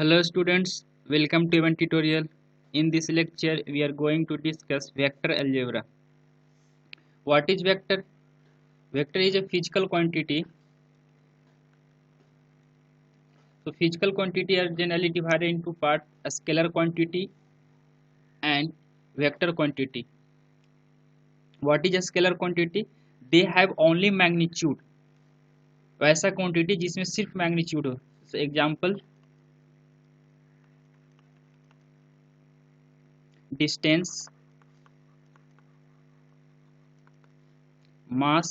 Hello students, welcome to one tutorial. In this lecture, we are going to discuss vector algebra. What is vector? Vector is a physical quantity. So physical quantity are generally divided into part: a scalar quantity and vector quantity. What is a scalar quantity? They have only magnitude. वैसा quantity जिसमें सिर्फ magnitude हो. So example: distance, mass.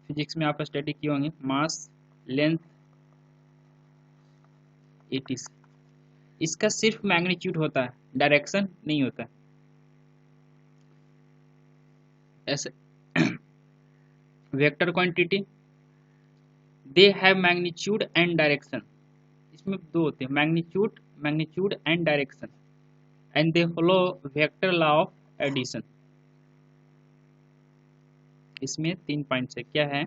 Physics में आप study किए होंगे. मास, length, etc. इसका सिर्फ मैग्नीट्यूड होता है, डायरेक्शन नहीं होता. ऐसे vector quantity they have magnitude and direction. इसमें दो होते हैं, magnitude and direction, and they follow vector law of addition. इसमें 3 पॉइंट्स है. क्या है?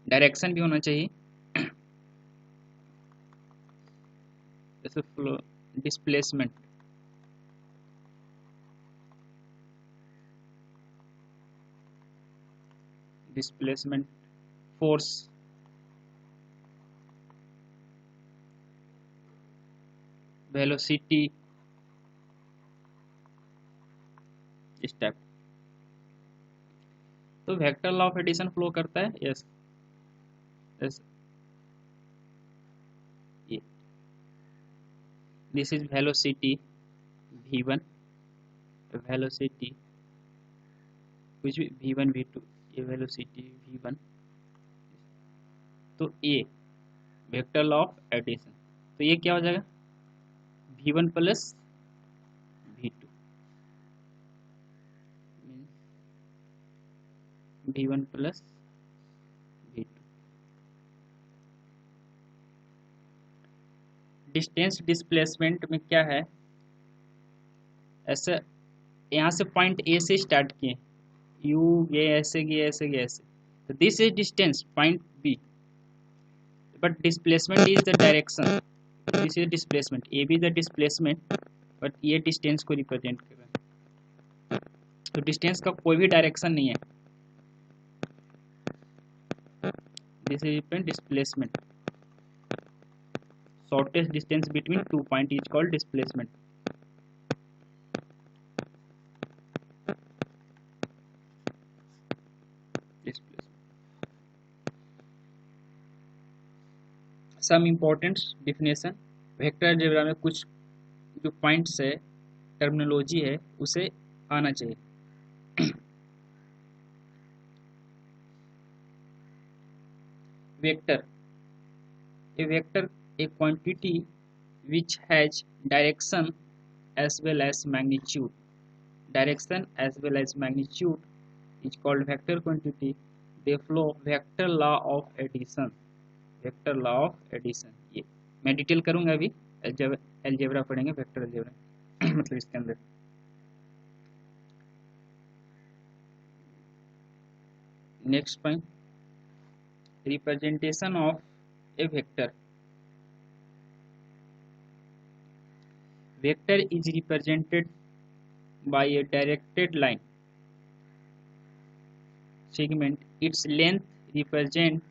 डायरेक्शन भी होना चाहिए, जैसे फ्लो, डिस्प्लेसमेंट, फोर्स, वेलोसिटी, इस टाइप. तो vector law of addition flow करता है. Yes, yes. ये this is velocity v1, velocity कुछ भी v1 v2, ये वेलोसिटी v1. तो ये वेक्टर लॉ ऑफ एडिशन. तो ये क्या हो जाएगा? v1 plus v2, v1 plus v2. Distance displacement में क्या है? ऐसे यहाँ से पॉइंट ए से स्टार्ट किए, यू गए, ऐसे गए, ऐसे गए, ऐसे. तो this is distance point B, but displacement is the direction. This is displacement, A B the displacement, but ये डिस्टेंस को रिप्रेजेंट कर रहा है. तो डिस्टेंस का कोई भी डायरेक्शन नहीं है. This is displacement. Shortest distance between 2 point is called displacement. Some important definition. Vector algebra में कुछ जो पॉइंट्स है, टर्मिनोलॉजी है, उसे आना चाहिए. Vector, a vector, a quantity which has direction as well as magnitude. Direction as well as magnitude is called vector quantity. They follow vector law of addition. Vector law of addition. ये मैं detail करूंगा अभी. Algebra पढ़ेंगे, vector algebra मतलब इसके अंदर. Next point, representation of A vector. Vector is represented by a directed line segment. Its length represent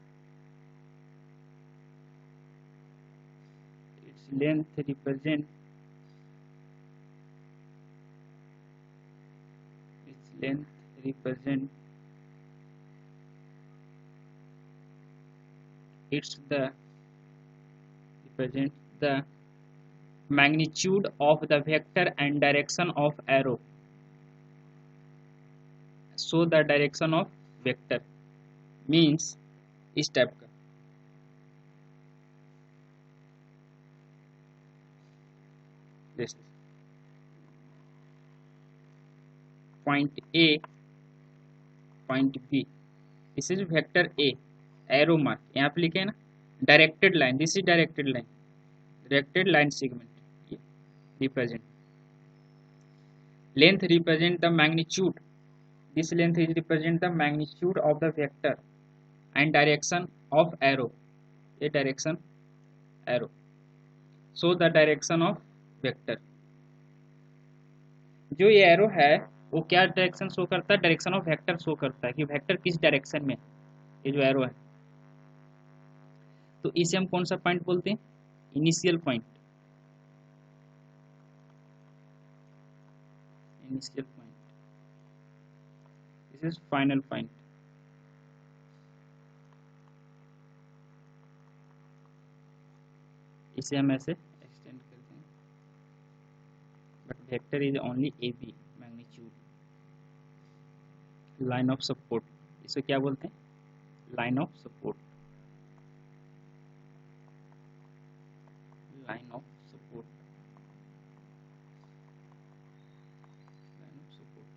represent the magnitude of the vector and direction of arrow. So the direction of vector means इस type का. Point A, point B, this is vector A, arrow mark यहाँ पे लिखे है ना, directed line. This is directed line segment. ये represent. Length represent the magnitude. This length is represent the magnitude of the vector and direction of arrow. ये direction arrow show the direction of vector. जो ये arrow है वो क्या direction show करता है, direction of vector show करता है कि वेक्टर किस डायरेक्शन में, ये जो एरो है। तो इसे हम कौन सा पॉइंट बोलते हैं, initial point, initial point, this is final point. इसे हम ऐसे एक्सटेंड करते हैं, but vector is only A B magnitude, line of support, इसे क्या बोलते हैं, line of support, line of support, line of support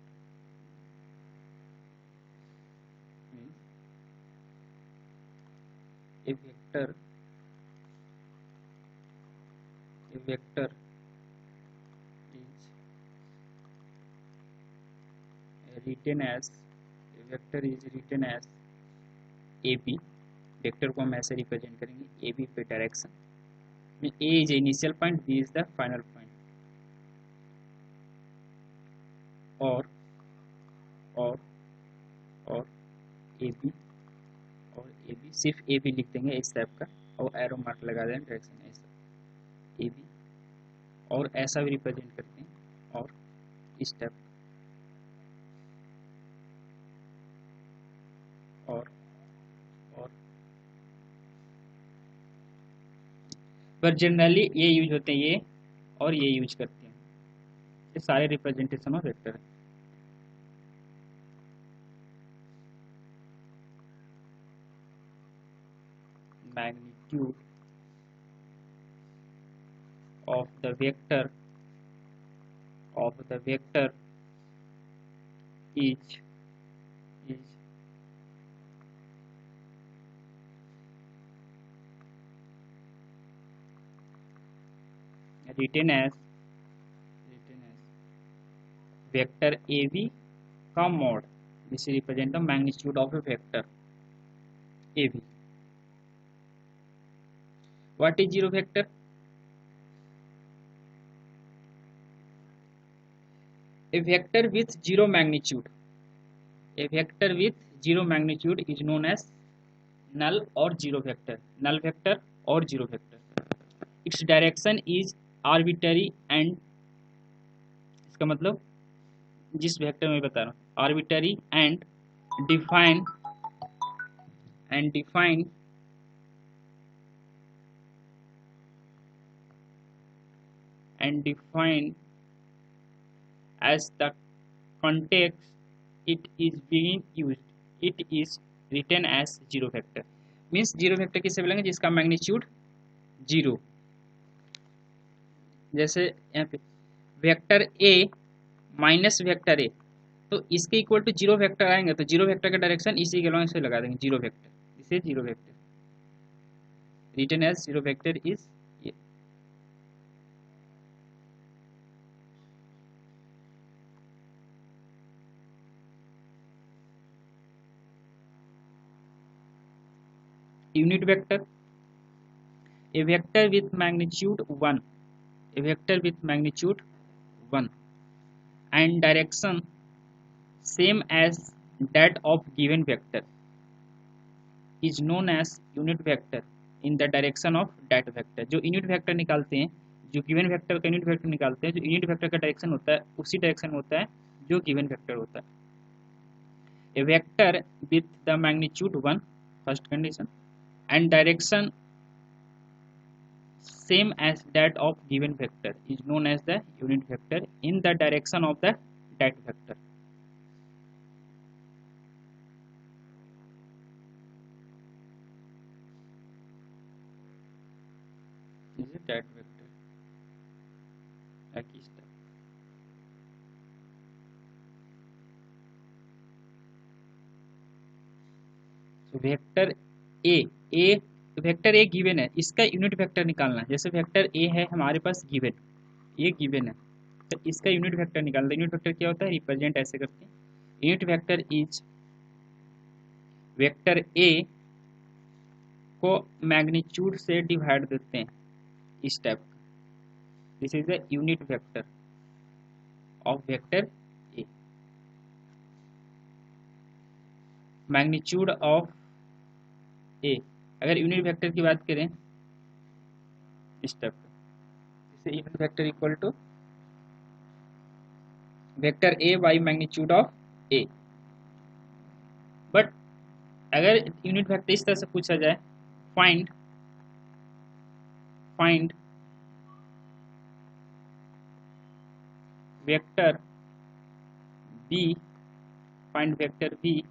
means a vector, a vector is written as, a vector is written as AB, vector को हम ऐसे represent करेंगे AB पे direction में, A is initial point, B is the final point, और और AB और AB, सिर्फ AB लिख देंगे इस टाइप का और एरो मार्क लगा देंगे डायरेक्शन ऐसा AB, और ऐसा भी रिप्रेजेंट करते हैं और इस टाइप और पर जनरली ये यूज होते हैं, ये और ये यूज करते हैं, ये सारे रिप्रेजेंटेशन ऑफ वेक्टर है। Magnitude of the vector is written as vector AB का mod, this represent the magnitude of a vector AB. What is zero vector? A vector with zero magnitude, a vector with zero magnitude is known as null or zero vector, null vector or zero vector. Its direction is arbitrary and, इसका मतलब जिस vector में बता रहा हूँ, arbitrary and defined as the context it is being used, it is written as zero vector. Means zero vector किसे बोलेंगे, जिसका मैग्नीट्यूड जीरो, जैसे यहाँ पे vector A minus vector A, तो इसके इक्वल टू जीरो वेक्टर आएंगे, तो जीरो वेक्टर का डायरेक्शन इसी के लॉन्ग से लगा देंगे, जीरो वेक्टर, इसे zero vector, written as zero vector is ये। Unit vector, a vector with magnitude 1, a vector with magnitude 1 and direction same as that of given vector is known as unit vector in the direction of that vector. जो unit vector निकालते हैं, जो given vector का unit vector निकालते हैं, जो unit vector का direction होता है उसी डायरेक्शन में होता है जो गिवन वेक्टर होता है। a vector with the magnitude 1, first condition, and direction same as that of given vector is known as the unit vector in the direction of the that vector. Is it that vector? Like is that? So vector A vector A given है, इसका unit vector निकालना है। जैसे vector A है हमारे पास given, ये given है, तो इसका यूनिट वेक्टर निकालना। यूनिट वेक्टर क्या होता है, रिप्रेजेंट ऐसे करते हैं, unit vector is vector A को मैग्नीट्यूड से डिवाइड देते हैं इस टाइप का। This is the unit vector of vector A. Magnitude of A, अगर यूनिट वेक्टर की बात करें इस टाइप का, जैसे unit vector equal to vector A by magnitude of A. But अगर यूनिट वेक्टर इस तरह से पूछा जाए, find find vector B, find vector B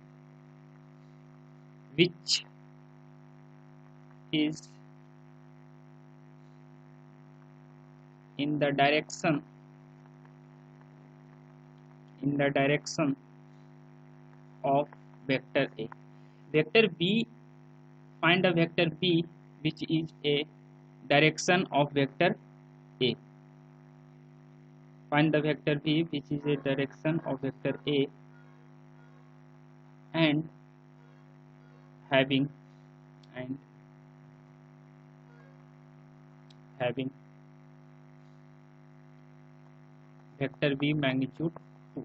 which is in the direction of vector A. Vector B, find a vector B which is a direction of vector A. Find the vector B which is a direction of vector A and having vector B magnitude 2।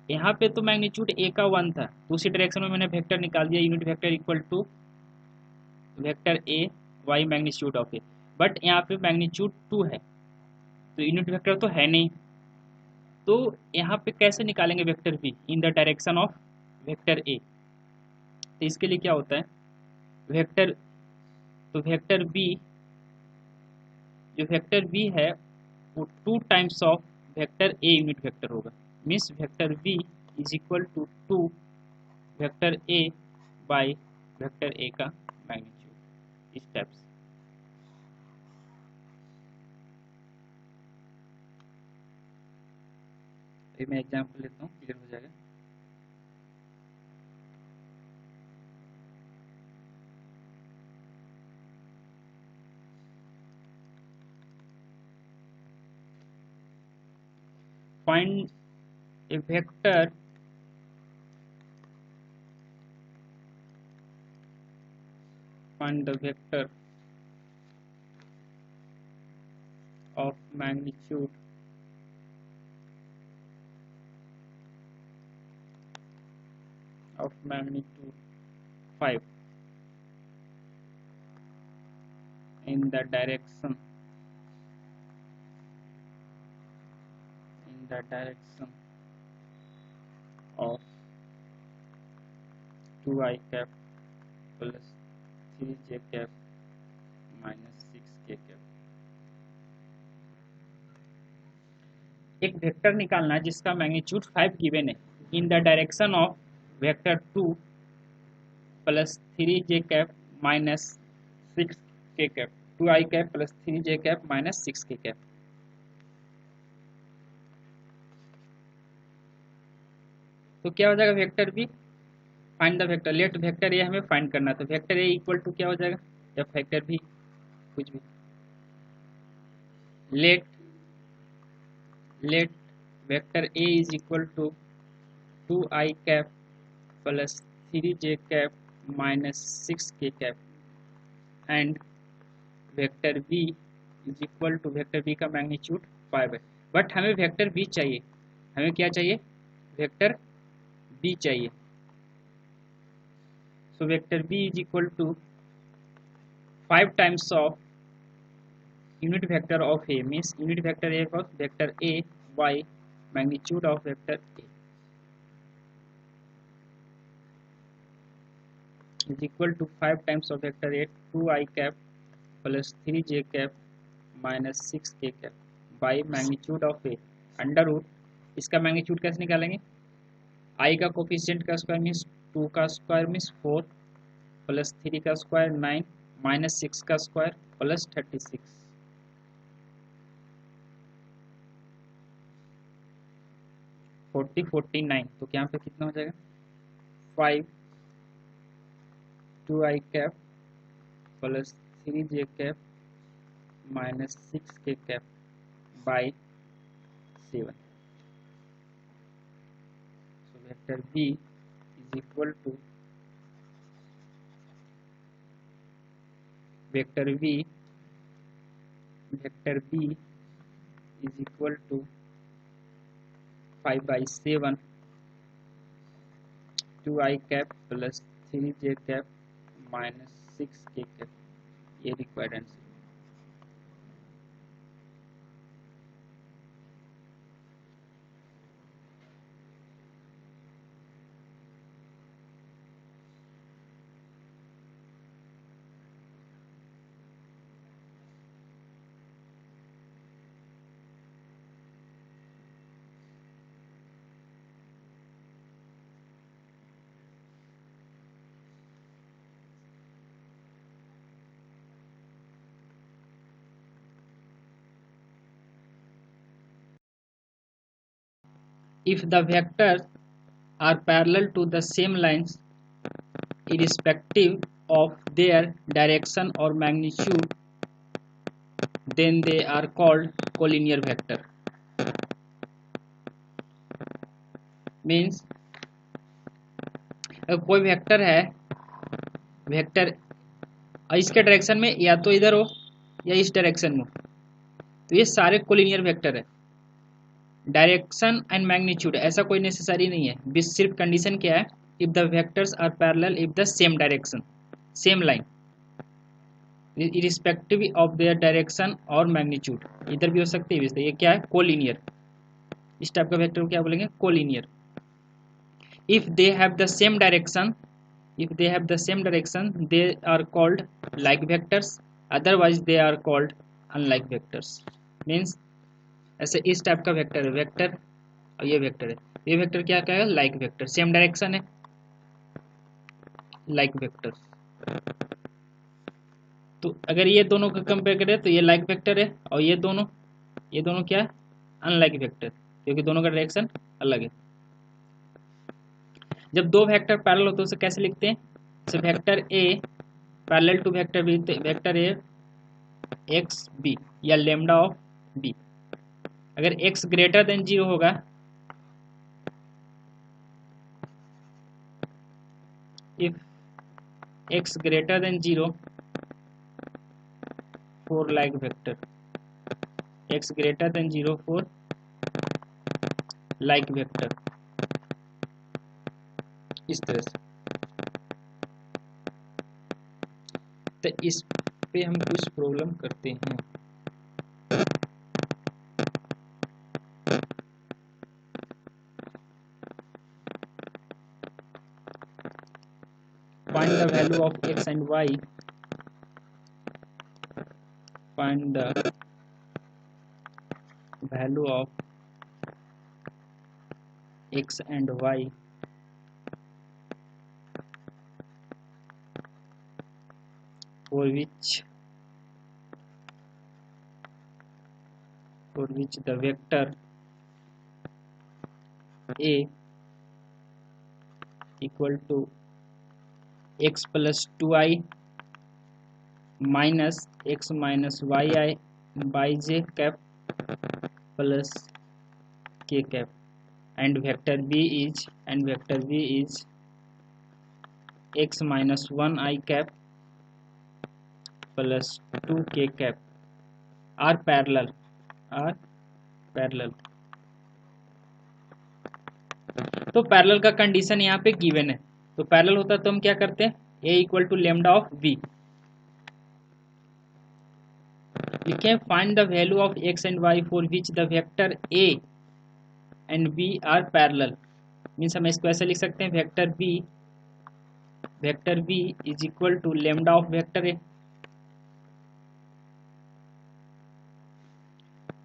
यहाँ पे तो magnitude ए का 1 था, दूसरी direction में मैंने vector निकाल दिया, unit vector equal to vector A by magnitude of A. But यहाँ पे मैग्नीट्यूड 2 है तो यूनिट वेक्टर तो है नहीं, तो यहाँ पे कैसे निकालेंगे vector B in the direction of vector A. तो इसके लिए क्या होता है, वेक्टर बी, जो वेक्टर बी है वो 2 times of vector A unit vector होगा। Means vector B is equal to 2 vector A by vector A का मैग्नीट्यूड, इस टाइप से। मैं एग्जाम्पल लेता हूँ, क्लियर हो जाएगा। Find a vector the vector of magnitude 5 in the direction of 2i cap plus 3j cap minus 6k cap। एक vector निकालना जिसका मैग्नीट्यूड 5 गिवन है in the direction of vector 2 plus 3j cap minus 6k cap, 2i cap plus 3j cap minus 6k cap. तो क्या हो जाएगा vector B, find the vector, let vector A हमें find करना है, तो वेक्टर ए इक्वल टू क्या हो जाएगा, या वेक्टर बी कुछ भी, let vector A is equal to 2i cap plus 3j cap minus 6k cap and vector B is equal to, vector B का मैग्नीट्यूड 5 है। बट हमें वेक्टर बी चाहिए, हमें क्या चाहिए, वेक्टर बी चाहिए। So vector B is equal to 5 times of unit vector of A, means unit vector A of vector A by magnitude of vector A is equal to 5 times of vector A, 2i cap plus 3j cap minus 6k cap by magnitude of A under root, इसका magnitude कैसे निकालेंगे, i का coefficient का square means 2 का square means 4 plus 3 का square 9 minus 6 का square plus 36, 49। तो यहाँ पे कितना हो जाएगा, 5 2i cap plus 3j cap minus 6k cap by 7। So vector B is equal to vector v is equal to 5/7 2i cap plus 3j cap minus 6k cap, ये required answer. If the vectors are parallel to the same lines irrespective of their direction or magnitude, then they are called collinear vector। Means कोई vector है, vector इसके direction में या तो इधर हो या इस डायरेक्शन में हो, तो ये सारे कोलिनियर वेक्टर है। डायरेक्शन एंड मैग्नीट्यूड ऐसा कोई नेसेसरी नहीं है, सिर्फ कंडीशन क्या है, if the vectors are parallel if the same direction same line irrespective of their direction और मैग्नीट्यूड, इधर भी हो सकती है, ये क्या है, कोलिनियर। इस टाइप का वेक्टर को क्या बोलेंगे, collinear. If they have the same direction they are called like vectors, otherwise they are called unlike vectors। Means ऐसे इस टाइप का वेक्टर है, वेक्टर और ये वेक्टर है, ये वेक्टर क्या कहेगा, लाइक वेक्टर, सेम डायरेक्शन है, लाइक वेक्टर। तो अगर ये दोनों को कंपेयर करें तो ये लाइक वेक्टर है, और ये दोनों क्या है, अनलाइक वेक्टर, क्योंकि दोनों का डायरेक्शन अलग है। जब दो वेक्टर पैरेलल होते हैं उसे कैसे लिखते हैं, तो vector A parallel to vector B, vector A X B या लेमडा ऑफ बी। अगर x ग्रेटर देन 0 होगा, if x greater than 0 for like vector, x greater than 0 for like vector, इस तरह से। तो इस पे हम कुछ प्रॉब्लम करते हैं। Find the value of x and y. Find the value of x and y for which the vector a equal to x plus 2i minus x minus yi by j cap plus k cap, and vector b is x minus 1i cap plus 2k cap are parallel। तो parallel का condition यहाँ पे given है, तो parallel होता है तो हम क्या करते हैं, a equal to lambda of b लिखे। Find the value of x and y for which the vector a and b are parallel. Means हम इसको ऐसे लिख सकते हैं, vector b is equal to lambda of vector a।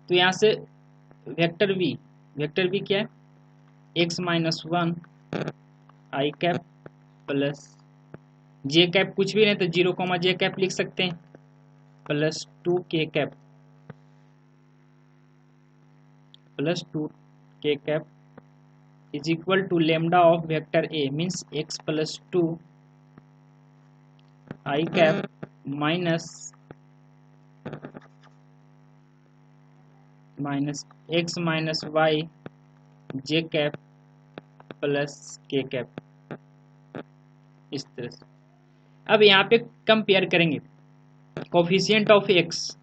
तो यहाँ से वेक्टर b क्या है, x minus 1 I cap plus J cap, कुछ भी नहीं तो 0, j कैप लिख सकते हैं, plus 2k cap is equal to lambda of vector a, मीन्स x plus 2 I cap minus x minus y j cap plus k cap, इस तरह से। अब यहाँ पे कंपेयर करेंगे, कोफिशिएंट ऑफ एक्स,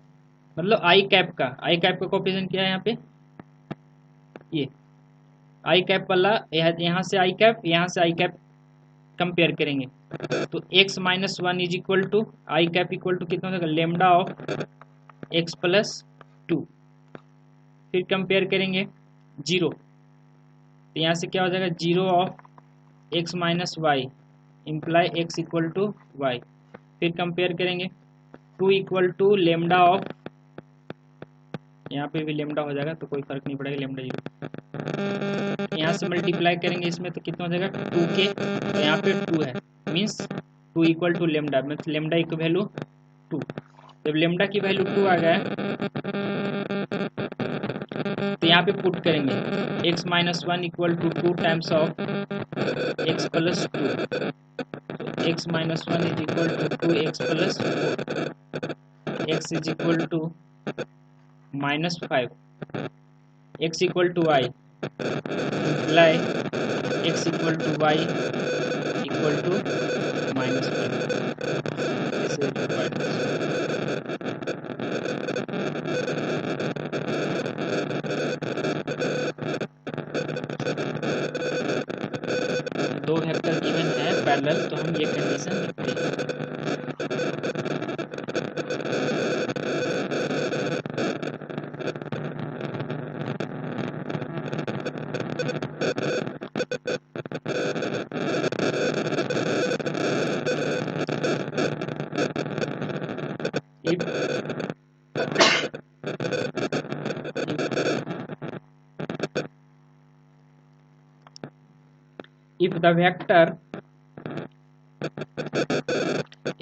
मतलब आई कैप का कोफिशिएंट क्या है यहाँ पे, ये आई कैप वाला, यहाँ से आई कैप, यहाँ से आई कैप कंपेयर करेंगे, तो x minus one is equal to I cap equal to कितना हो जाएगा, lambda of x plus two. फिर कंपेयर करेंगे जीरो, तो यहाँ से क्या हो जाएगा, zero of x minus Y imply x equal to Y. फिर कंपेयर करेंगे two equal to lambda of, यहाँ पे भी लेमडा हो जाएगा तो कोई फर्क नहीं पड़ेगा, लेमडा जीरो। यहाँ से मल्टीप्लाई करेंगे इसमें तो कितना हो जाएगा, टू के, तो यहाँ पे टू है, means two equal to lambda, मतलब लेमडा की वैल्यू टू। जब लेमडा की वैल्यू टू आ गया तो यहाँ पे पुट करेंगे x minus one equal to two times of x plus two, तो x minus one is equal to two X plus four, x is equal to minus five, x equal to Y imply x equal to Y equal to minus दो vector given है parallel, तो हम ये condition लिखते हैं।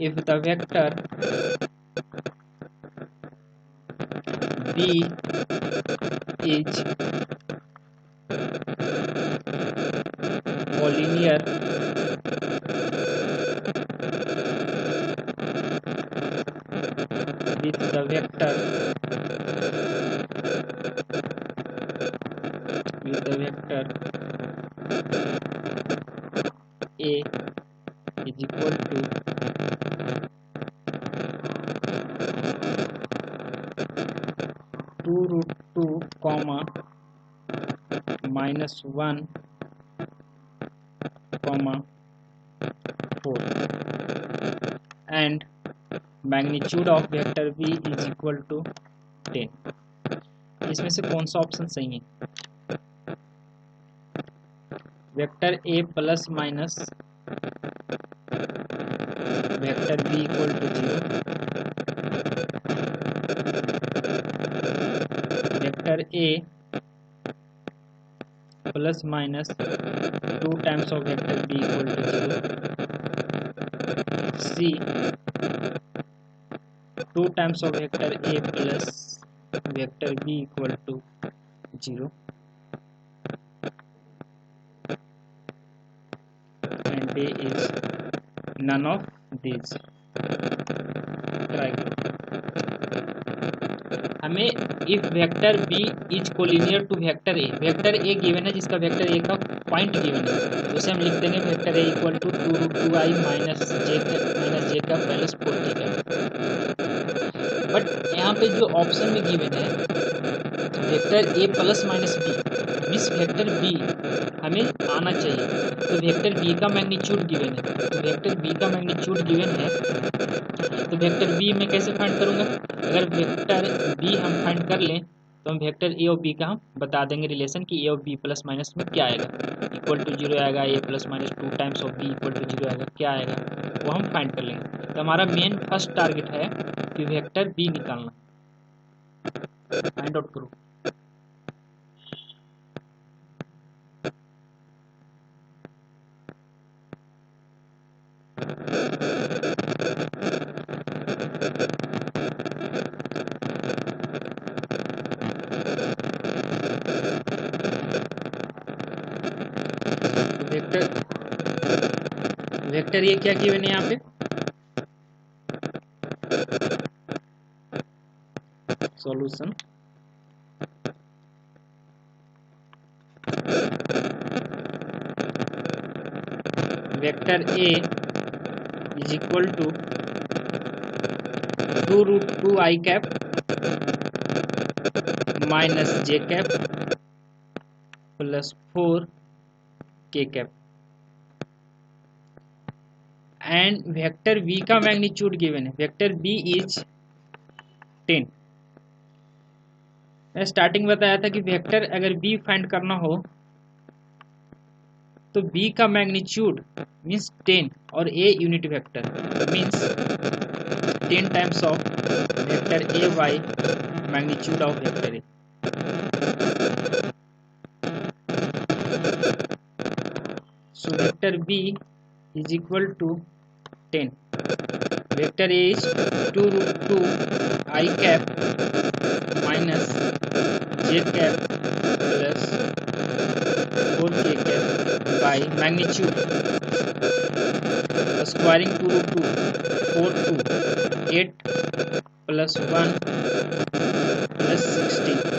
If the vector B is collinear with the vector A is equal to two root two comma minus one comma four and magnitude of vector v is equal to 10। इसमें से कौन सा option सही है, vector a plus minus vector b equal to zero, vector a plus minus two times of vector b equal to zero, c two times of vector a plus vector b equal to zero, and a is none of these। Try करो। हमें if vector b is collinear to vector a given है, जिसका vector a का point given है, तो उसे हम लिख देंगे vector a equal to two root two I minus J का प्लस फोर के का। बट यहाँ पे जो ऑप्शन में गिवन है vector a plus minus B, means vector b हमें आना चाहिए, तो वेक्टर b का मैग्नीट्यूड गिवन है, तो वेक्टर b का मैग्नीट्यूड गिवन है, तो वेक्टर b मैं कैसे फाइंड करूंगा, अगर वेक्टर b हम फाइंड कर लें तो हम वेक्टर a और b का हम बता देंगे रिलेशन कि a और b प्लस माइनस में क्या आएगा, इक्वल टू जीरो आएगा, a plus minus two times of b equal to zero आएगा, क्या आएगा वो हम फाइंड कर लेंगे। तो हमारा मेन फर्स्ट टारगेट है कि वेक्टर b निकालना, फाइंड आउट करो। वेक्टर ये क्या गिवन है यहाँ पे, solution vector a is equal to 2√2 I cap minus j cap plus 4 k cap and vector v का मैग्नीट्यूड गिवन है, वेक्टर b इज 10। मैं स्टार्टिंग बताया था कि वेक्टर अगर b फाइंड करना हो तो b का मैग्नीट्यूड मीन्स 10 और a unit vector means 10 times of vector a by magnitude of vector a। So vector b is equal to 10, vector A is 2√2 I cap minus j cap plus 4k cap by magnitude squaring 2√2 4 2 8 plus 1 plus 16।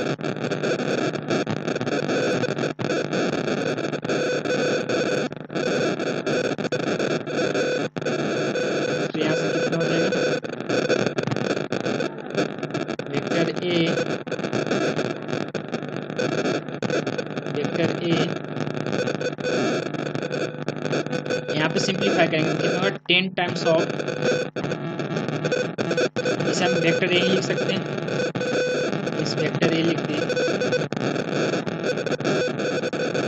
यहाँ पे simplify करेंगे कितना होगा 10 times of, इसे हम vector A लिख सकते हैं, इस वेक्टर ए लिख दिए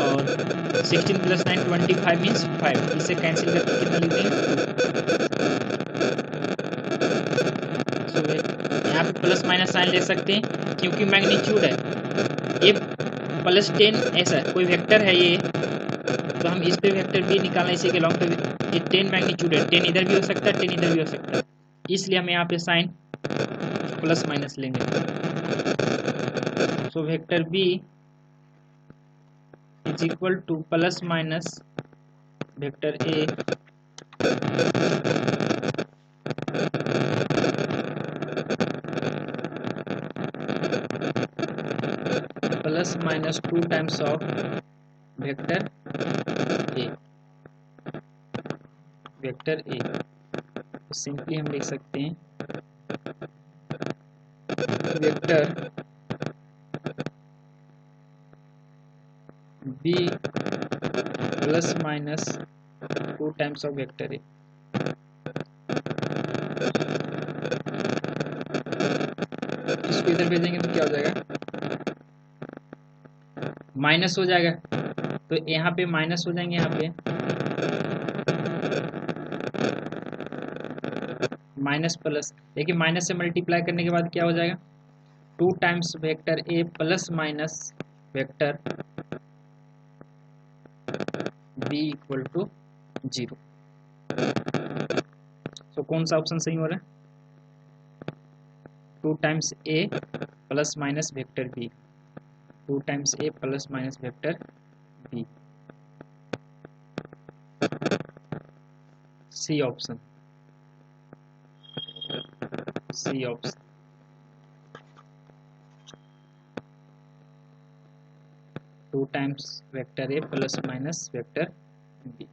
और 16 प्लस 9 25 मीन्स 5, इसे कैंसिल करके कितना लिख देंगे 2। यहाँ पे प्लस माइनस साइन ले सकते हैं क्योंकि मैग्नीट्यूड है ए प्लस 10 ऐसा कोई वेक्टर है ये, तो हम इस पे वेक्टर भी निकालना इसी के लॉन्ग पे, ये 10 मैग्नीट्यूड है, 10 इधर भी हो सकता है 10 इधर भी हो सकता है, इसलिए हम यहाँ पे साइन प्लस माइनस लेंगे। So vector B is equal to plus minus vector A plus minus 2 times of vector A, vector A तो सिंपली हम लिख सकते हैं vector B plus minus 2 times of vector A. इसको इधर भेजेंगे तो क्या हो जाएगा माइनस हो जाएगा, तो यहाँ पे माइनस हो जाएंगे, यहाँ पे माइनस प्लस, देखिए माइनस से मल्टीप्लाई करने के बाद क्या हो जाएगा 2 times vector A plus minus vector B equal to 0। So कौन सा ऑप्शन सही हो रहा है 2 times A plus minus vector B, 2 times A plus minus vector B, C option, C option. 2 times vector A plus minus vector B.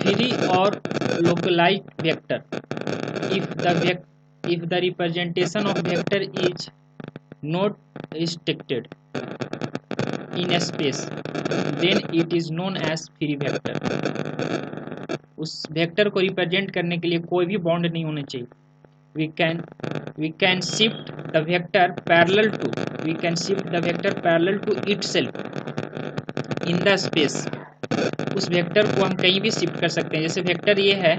Free or localized vector, if the representation of vector is not restricted in a space, then it is known as free vector। उस vector को represent करने के लिए कोई भी bound नहीं होना चाहिए। we can shift the vector parallel to itself in the space। उस वेक्टर को हम कहीं भी शिफ्ट कर सकते हैं, जैसे वेक्टर ये है,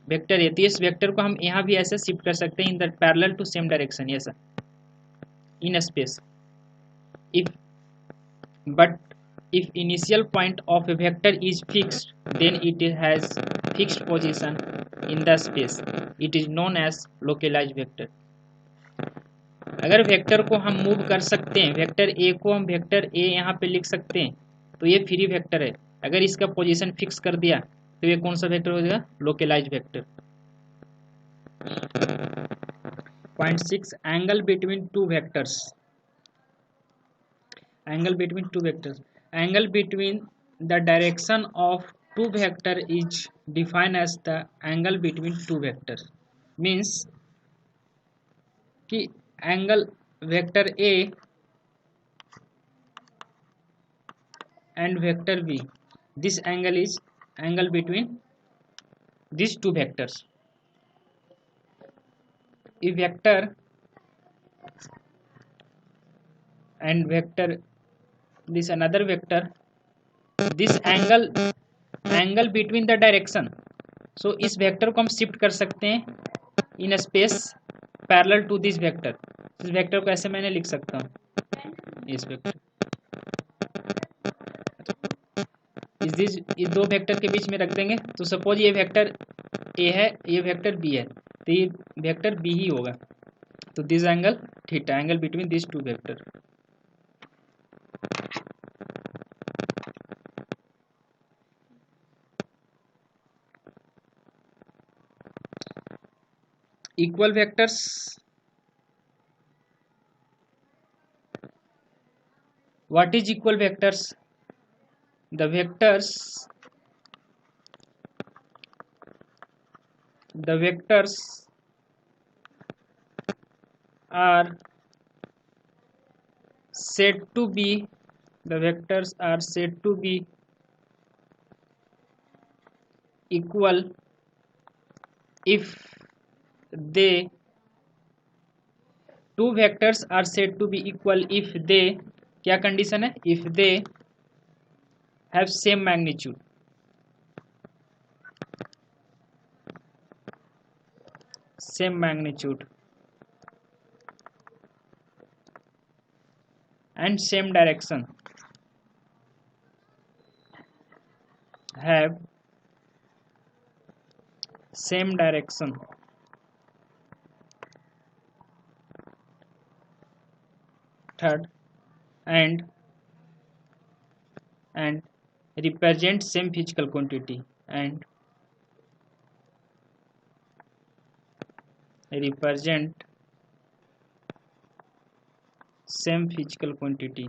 वेक्टर ये, तो इस वेक्टर को हम यहाँ भी ऐसे शिफ्ट कर सकते हैं in the parallel to same direction, ऐसा in space. If but if initial point of a vector is fixed, then it has fixed position in the space. It is known as localized vector. अगर vector को हम move कर सकते हैं, vector A को हम vector A यहाँ पे लिख सकते हैं, तो ये फ्री वेक्टर है. अगर इसका पोजीशन फिक्स कर दिया तो ये कौन सा वेक्टर हो जाएगा? Localise vector. Point 6 angle between two vectors. Angle between two vectors. Angle between the direction of two vector is defined as the angle between two vectors. Means कि angle vector A and vector B, this angle is angle between these two vectors. If vector and vector, this another vector, this angle between the direction, so इस vector को हम shift कर सकते हैं in space parallel to this vector. इस vector को ऐसे मैंने लिख सकता हूँ, इस वेक्टर इस दो वेक्टर के बीच में रख देंगे. तो सपोज ये वेक्टर ए है, ये वेक्टर बी है, तो ये वेक्टर बी ही होगा. तो this angle theta, angle between this two vector. Equal vectors. What is equal vectors? The vectors are said to be equal if they, two vectors are said to be equal if they, क्या condition है? if they have same magnitude. And same direction. Have same direction. Third, and represent same physical quantity. And represent same physical quantity.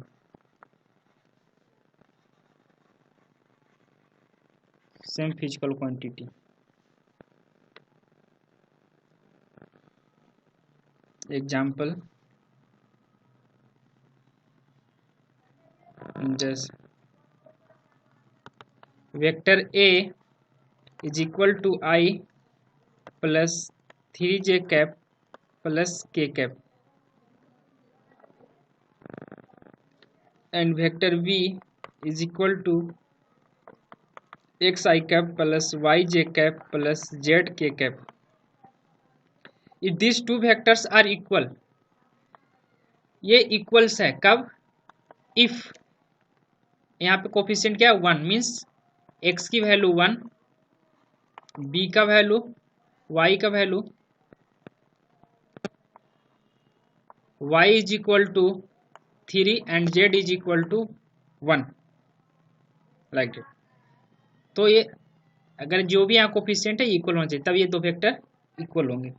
Example, just vector A is equal to I plus 3j cap plus k cap, and vector B is equal to xi cap plus yj cap plus zk cap. If these two vectors are equal, ये equals है कब? If यहाँ पे coefficient क्या है? 1, means x की value 1, b का value, y का value, y is equal to 3 and z is equal to 1, like that. तो ये अगर जो भी यहाँ कोफिशिएंट है इक्वल होना चाहिए, तब ये दो वेक्टर इक्वल होंगे.